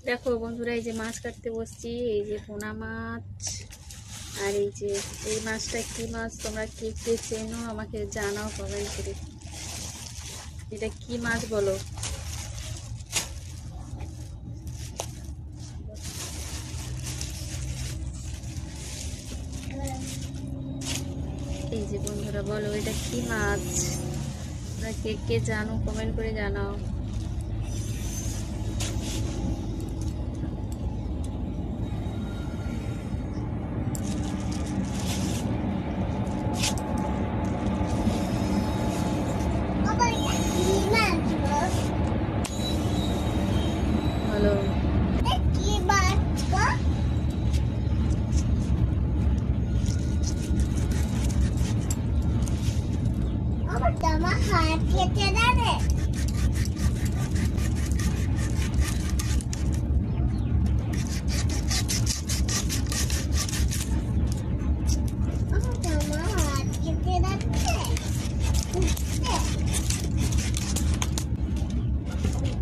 দেখো বন্ধুরা, এই যে মাছ কাটতে বসছি। এই যে পোনা মাছ, আর এই যে এই মাছটা কি মাছ তোমরা কে কে চেনো আমাকে জানাও কমেন্ট করে। এটা কি মাছ বলো? এই যে বন্ধুরা বলো, এটা কি মাছ? তোমরা কে কে জানো কমেন্ট করে জানাও। বলো হাত কেটে দেবে। হাত কেটে যাচ্ছে।